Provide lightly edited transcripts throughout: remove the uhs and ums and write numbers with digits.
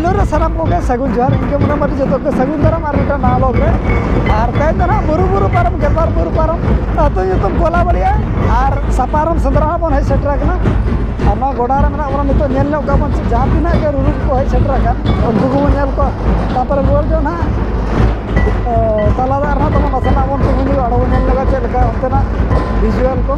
पहले रे साराम को सगुन जोहार इनके मन मत जो तो सगुन दाराम और मिटा ना लोग रे और कहीं तो ना बुरु बुरु पारम गेबार बुरु पारम तो ये तुम कोला बढ़िया और सपारम संदरा बन है सेटरा ना और ना गोडार में ना वो नितो नेल नो का बन जहाँ भी ना के रुरु को है सेटरा का उनको को नेल को तापर बोल जो ना तलादार ना तो मसाला बन तो मुझे अड़ो नेल लगा चल का होते ना विजुअल को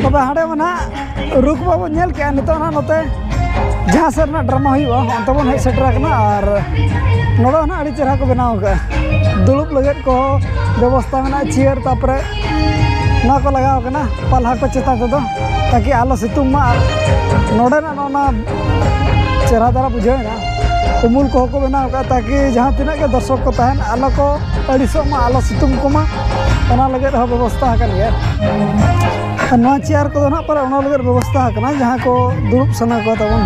तब हाँ मना रुक बाबन के नित नोते जहाँ से ड्रामा अंत बन हज सेटरना और नोड़ा अड़ी चेहरा को बनाव का दुड़ुब लगे को व्यवस्था में चेयर तापर ना को लगाव कना पलहा को चेता तो ताकि आलो सितुंग मा नोड़े चेहरा दारा बुझेना उमुल को बनाव का ताकि जहाँ तीना के दर्शक को तहन आलो को अड़ीसोमा आलो सितुम कोमा ओना लगे रह व्यवस्था हकन गया नवा चेयर को ना पर ओना लगे व्यवस्था हकना जहाँ को दुरुब सना को तबन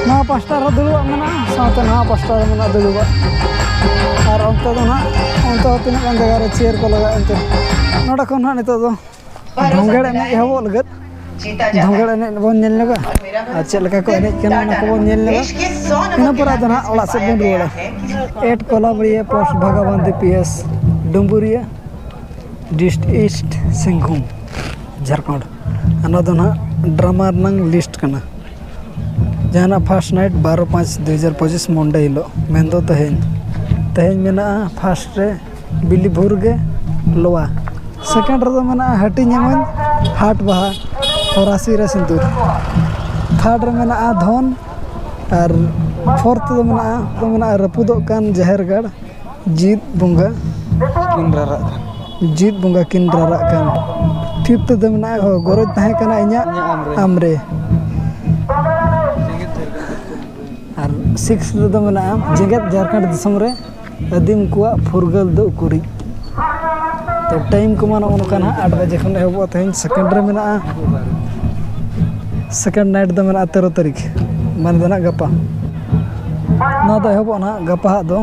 ना पास्टर दुरुब मना साथ ना पास्टर मना दुरुब और अंत दो ना अंत तीना गान जगह रे चेयर को लगा अंत नोडा को ना नितो दो धोंगड़ एने एहबो लगत धोंगड़ एने बोन नेल लगा अच्छा लगा को एने केना ना को बोन नेल लगा इना पर आदना ओला से बन रोड़ा 8 कोलाबड़िया पोस्ट भगवान PS Dumburia district east Singhbhum Jharkhand अना दो ना ड्रामा नंग लिस्ट कना जहाना फर्स्ट नाइट 12/5/2025 मंडे हिलो मेंदो तहेन मेना फर्स्ट रे बिली भुरगे लोआ सेकेंड रे मेना हटी नेमन हाट बहा होरासी रे सिंदूर थर्ड रे मेना धन और फोर्थ दो मेना रपुदो कान जहरगढ़ जीत बुंगा किन रारा कान फिफ्थ दो मेना गरज तहे कना इnya आमरे और सिक्स दो मेना जेगेत झारखंड दिसम रे आदिम कुआ फुरगल दो कुरी तो टाइम को मानो उनका 8 बजे खन एहब तहन सेकेंड रे मेना सेकेंड नाइट दो मेना 13 तारीख मान दना गपा ना दो एहब ना गपा दो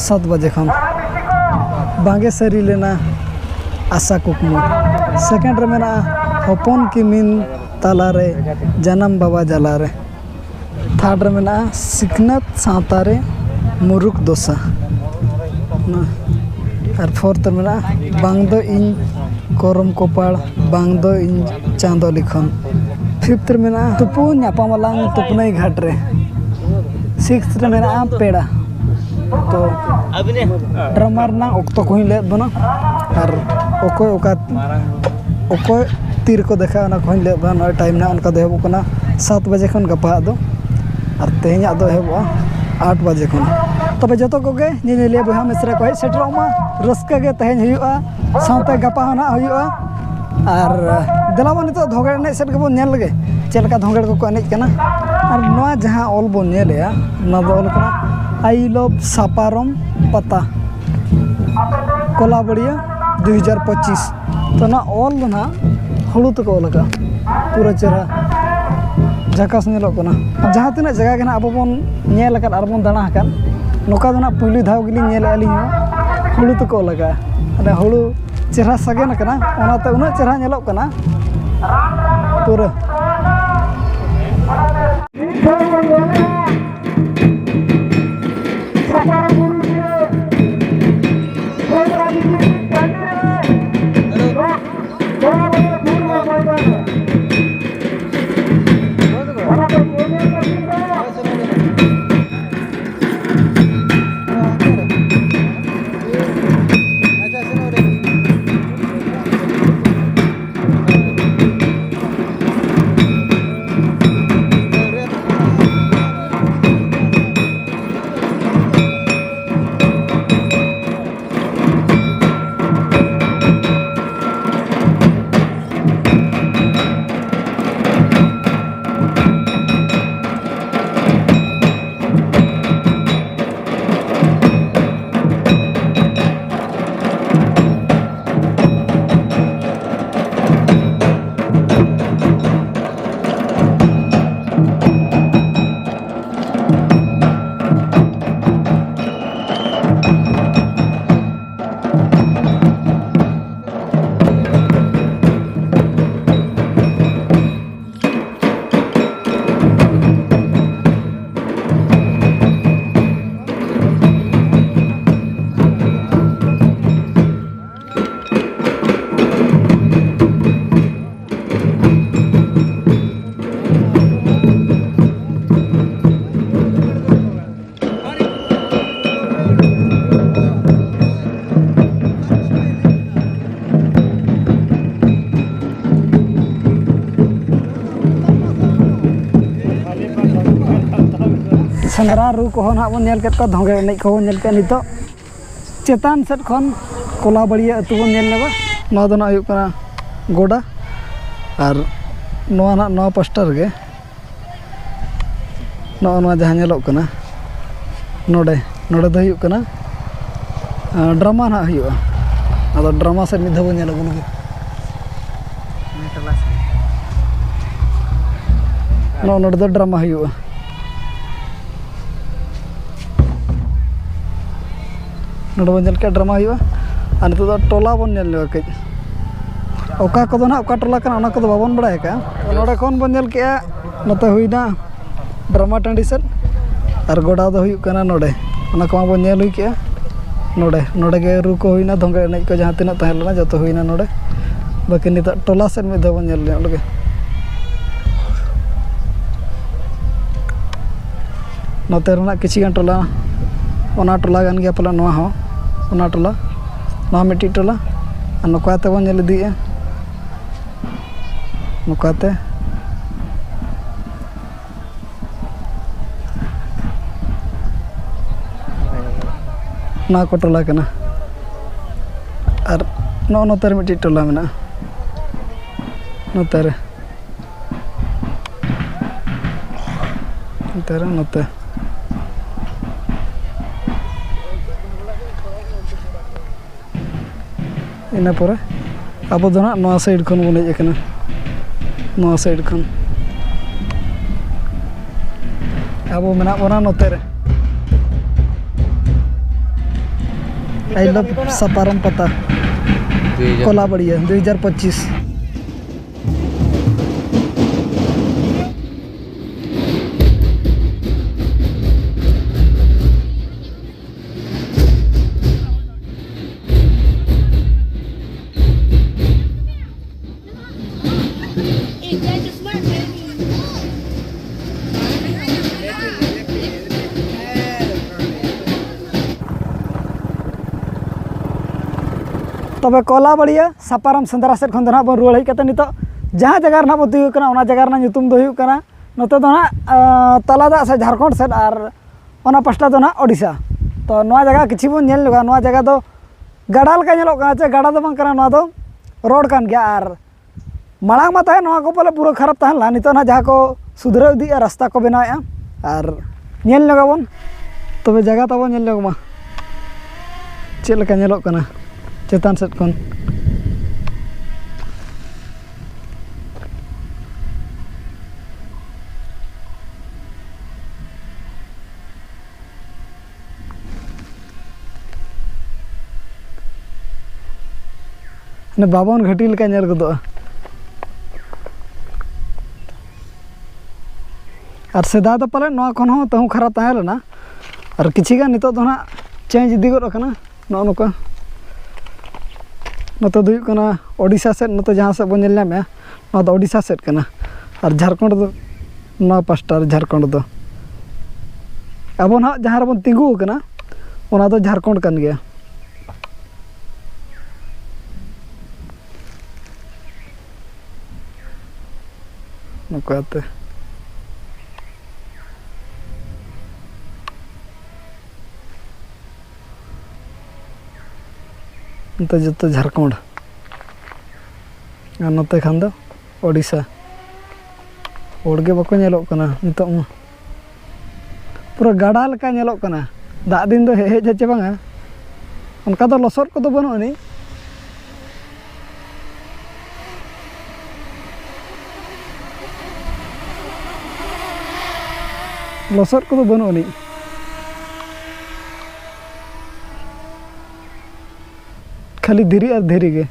7 बजे खन बांगे सरी लेना आशा कुकमु सेकेंड रे मेना हपन किमिन ताला रे जन्म बाबा जला रे थर्ड रे मेना सिकनत सावता रे मुरुक दोसा और फोर्थ मेना बांग दो इन करम कोपाड़ बांग दो इन चांदो लिखन फिफ्थ मेना तुपु नापामलांग तुपनई घाट रे सिक्स्थ रे मेना पेड़ा तो ड्रामा ना ऑक्तो को ले बना और ओकोय तीर को देखा ना को ले बना टाइम ना उनका देहबो कना 7 बजे खन गपा दो और तेहኛ दो हेबो 8 बजे खन तबे जतो कोगे निले बहा मिश्रा को सेटरमा रस्का गे तहेन हुआ साथे गपा ना हुआ और दलामा नितो धोगड़ ने सेट गबो नेल लगे चलका धोगड़ को एनेज कना और नवा जहां ऑल बो नेलया ना दो ऑल कना आई लव सापारम पता कोलाबड़िया 2025 तो ना ऑल ना हुड़ू तको लगा पूरा चेहरा झकास नेलो कना जहां तिना जगह के ना अब बन नेल कर आर बन दाना हकन नोका दो ना पहली धाव गिली नेल आलिन हुड़ू तको लगा अरे हुड़ू चेहरा सगेन कना ओनाते उना चेहरा नेलो कना पूरा सेंद्रा रू को ना बन नेल केत को धोगे एनेज को नेल के नितो चेतान सेट खन कोलाबड़िया अतु बन नेल लेबा नवा दो ना हुयुग कना गोडा और नवा ना नवा पास्टा रे नवा जहाँ नेलोग कना नोडे नोडे दो हुयुग कना ड्रामा ना हुयुगा अदो ड्रामा से मिद धाव नेल अगुन नोडे दो ड्रामा हुयुगा नोडे बन के ड्रामा हुयुगा और नितो दो टोला बन नेल लेवा कई ओका को ना ओका टोला कना ओना को बाबन बड़ाय का नोडे खन बन नेल के नते हुइना ड्रामा टांडी सेट और गोडा दो हुयुग कना नोडे ओना को बन नेल हुइ के नोडे नोडे के रू को हुइना धोंगे एनेज को जहाँ तिना तहन लेना जतो हुइना नोडे बाकी नितो टोला सेट मिद धाव बन नेल ले ओलगे नोते रना किछि गान टोला ओना टोला गान गया पला नोआ हो ओना टोला नोआ मिट्टी टोला और नोकाते बन नेल इदिए नोकाते ना को टोला कना और नोते मिट्टी टोला मेना नोते नोते इना परे अब दो ना नवा साइड खन बन हेज कना नवा साइड खन अब मेना बना नोते रे आई लव सपारम पता कोला बढ़िया 2025 तबे कोला बढ़िया सपारम सेंद्रा सेट खन बन रुआड़ हेज कते नितो जहाँ जगह ना बन तीगु कना ओना जगह ना ᱧᱩᱛᱩᱢ दो हुयुग कना नोते दो ना तला दा से झारखंड सेट और ओना पास्टा दो ना ओडिशा तो नवा जगह किछि बन नेल लगा नवा जगह दो गाड़ा लका नेलोग कना चे गाड़ा दो बांग कना नवा दो रोड कान गया और मांग मा ताहे नवा को पले पूरा खराब ताहन ला नितो ना जहाँ को सुधराव इदी रास्ता को बनाया और नेल लगा बन तबे जगह तबो नेल लगा मा चेद लका नेलोग कना चेतान सेट खन बाबन घाटी लेका नेल गदोआ और सेदा दो पाले नवा खन हो तहु खराब ताहे लेना और किछि गान नितो दो ना चेंज इदी गद कना नो नोका नोते दो हुयुग कना ओडिशा सेट नोते जहाँ से बन नेल ᱧᱟᱢᱮ नोआ दो ओडिशा सेट कना और झारखंड दो नवा पास्टा झारखंड दो अब ना जहाँ रे बन तिंगु कना ओना दो झारखंड कान गया नोकाते नोते जतो झारखंड और नोते खान दो ओडिशा होड़गे बाको नेलोग कना नितो पूरा गाड़ा लेका नेलोग कना दाग दिन दो हेज हेज बांगा उनका दो लसर को दो बनो नि लसर को दो बनो नि खाली धीरे और धीरे गे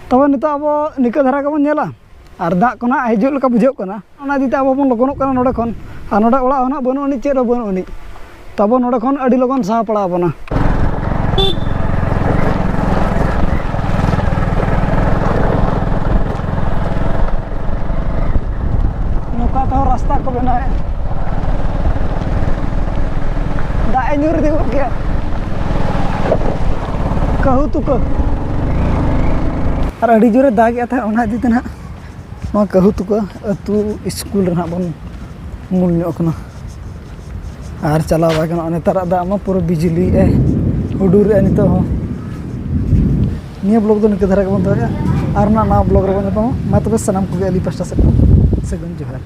तब नित अब निका धारा के बन नेला और दाग को हजू लेका बुझाव कना ओना इदीते अब बन लगनोग कना नोडे खन और नोडे ओड़ा होना बनू नि चेद बनू नि तब नोडे खन अड़ी लगन साहा पड़ा बना नौका तो रास्ता को बनाए दाग ᱧᱩᱨ दी गया कहू तुका और अड़ी जोरे दाग था ओना इदीते ना कहू तुका अतु स्कूल रे बन मूल ᱧᱚᱜ और चला नेतार दाग में पूरा बिजली हुडूर नितो निया ब्लॉग दो निका धारा के बन दोया और ना ब्लॉग रे बन मा तबे सनाम को अली पास्टा से सगुन जोहार।